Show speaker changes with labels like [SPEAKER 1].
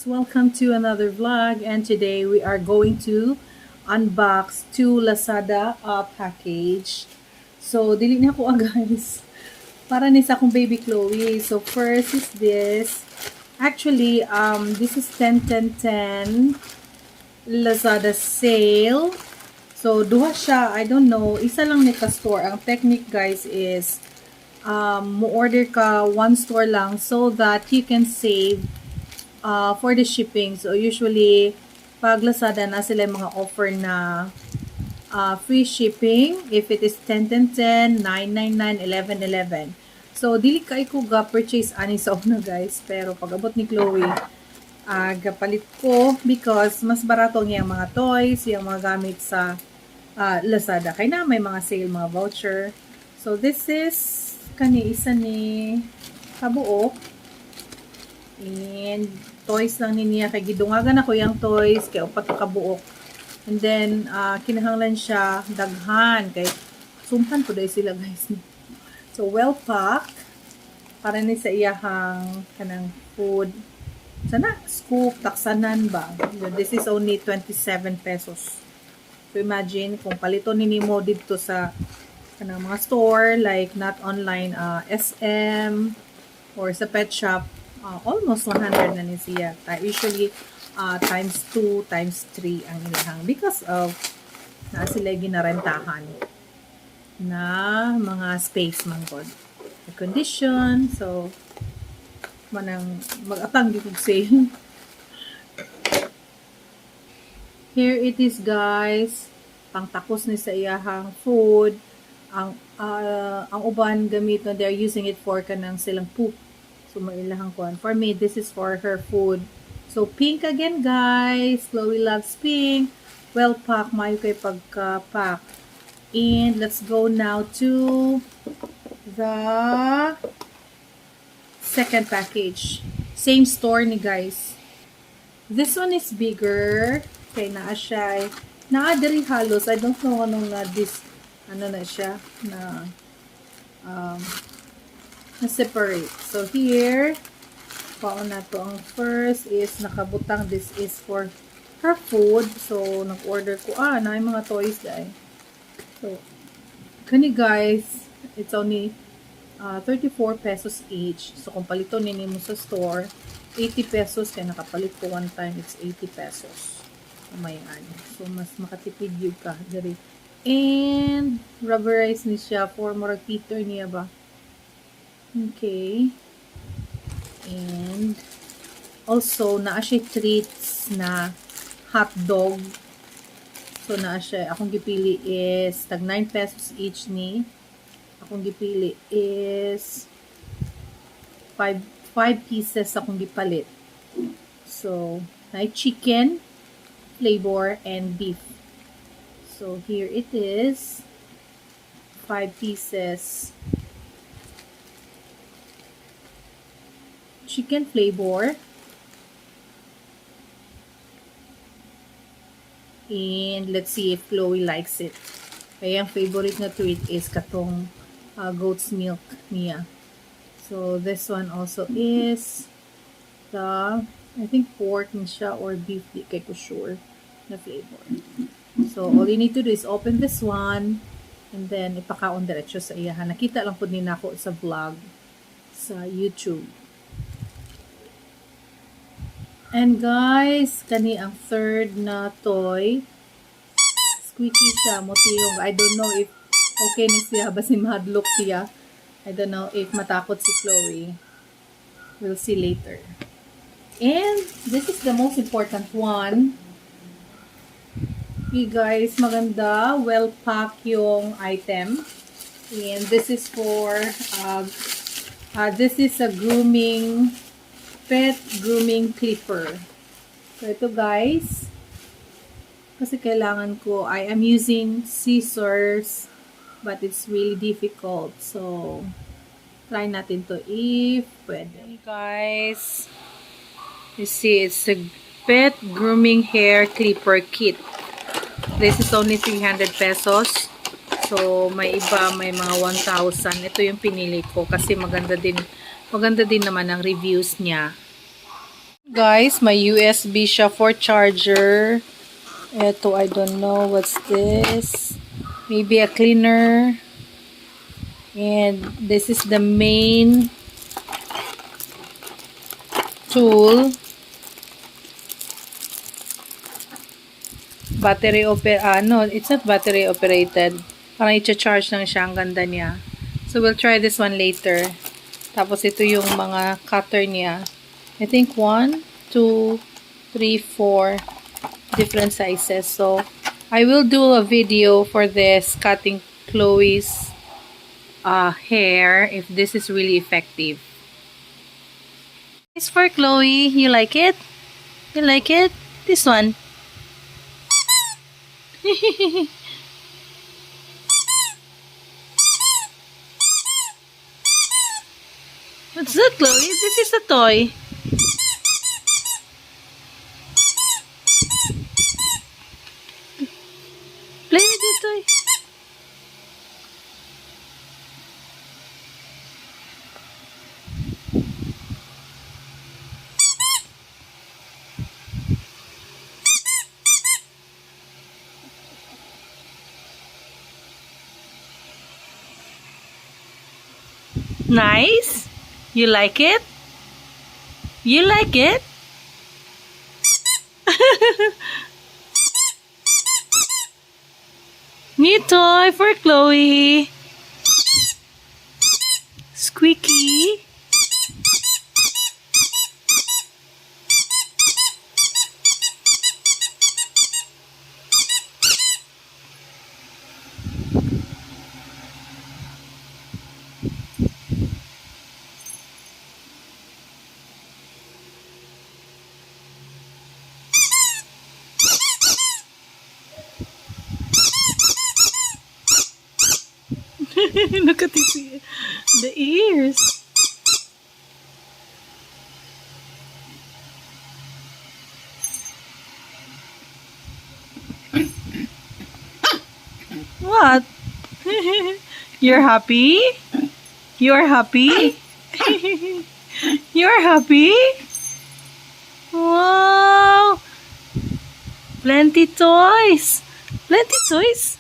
[SPEAKER 1] welcome to another vlog, and today we are going to unbox two Lazada package. So dili na ko guys para ni sa akong baby Chloe. So first is this. Actually this is 10-10-10 Lazada sale. So duha siya, I don't know, isa lang ni ka store. Ang technique guys is mo-order ka one store lang so that you can save for the shipping. So usually pag Lazada na sila yung mga offer na free shipping if it is 10-10-10, 9-9-9, 11-11. So dili ka ko ga purchase ani sa una guys, pero pag abot ni Chloe gapalit ko because mas barato ang mga toys, yung mga gamit sa Lazada. Kaya na may mga sale, mga voucher. So this is kani isa ni kabuok. And toys lang niya kay gidungagan ako yung toys kay upat ka kabuok. And then kinahanglan siya daghan kay sumpan ko dai sila guys. So well packed para ni sa iyahang kanang food. Sana scoop taksanan ba. This is only 27 pesos. So imagine kung palito ninimo dito sa kanang mga store like not online SM or sa pet shop, almost 100 na ni siya. Usually times 2, times 3 ang ilahang because of na sila ginarentahan na mga space man god. The condition, so manang mag-atang gyud sale. Here it is guys, pangtakos ni sa iyahang food. Ang uban gamit no, they're using it for kanang silang poop. So mailahang kuan. For me, this is for her food. So pink again guys. Chloe loves pink. Well packed, mayo kay pagka-pack. And let's go now to the second package. Same store ni guys. This one is bigger. Kay naa siya. Naa diri halos. I don't know anong na this ano na siya na na separate. So here paon na to. Ang first is nakabutang, this is for her food. So nag-order ko na yung mga toys dai. So kani guys, it's only 34 pesos each. So kung palito nini mo sa store 80 pesos kaya nakapalit ko one time, it's 80 pesos. May ano. So mas makatipid yun ka diri. And rubberized ni siya for murag Peter niya ba. Okay. And also naa siya treats na hot dog. So naa siya, akong gipili is tag 9 pesos each ni. Akong gipili is 5 pieces akong gipalit. So na chicken flavor and beef. So here it is, 5 pieces chicken flavor and let's see if Chloe likes it. Kaya ang favorite na treat is katong goat's milk niya. So this one also is the I think pork na siya or beef, di kay ko sure na flavor. So all you need to do is open this one and then ipakaon diretso sa iyahan. Nakita lang pud ni nako sa vlog sa YouTube. And guys, kani ang third na toy. Squeaky siya, motiyong. I don't know if okay ni siya basi mahadlok siya. I don't know if matakot si Chloe. We'll see later. And this is the most important one. You guys, maganda, well packed yung item. And this is for this is a grooming pet grooming clipper. So ito guys, kasi kailangan ko, I am using scissors but it's really difficult. So try natin to if pwede. Hey guys, you see it's a pet grooming hair clipper kit. This is only 300 pesos. So may iba may mga 1,000. Ito yung pinili ko kasi maganda din naman ang reviews niya. Guys, my USB siya for charger. Eto, I don't know what's this. Maybe a cleaner. And this is the main tool. Battery no, it's not battery operated. Parang i-charge lang siya. Ang ganda niya. So, we'll try this one later. Tapos, ito yung mga cutter niya. I think 1, 2, 3, 4 different sizes. So, I will do a video for this cutting Chloe's hair if this is really effective. This for Chloe. You like it? You like it? This one. What's that, Chloe? This is a toy. Play with the toy. Nice? You like it? You like it? New toy for Chloe. Squeaky. Look at the ears. What? You're happy? You're happy? You're happy? Wow! Plenty toys! Plenty toys!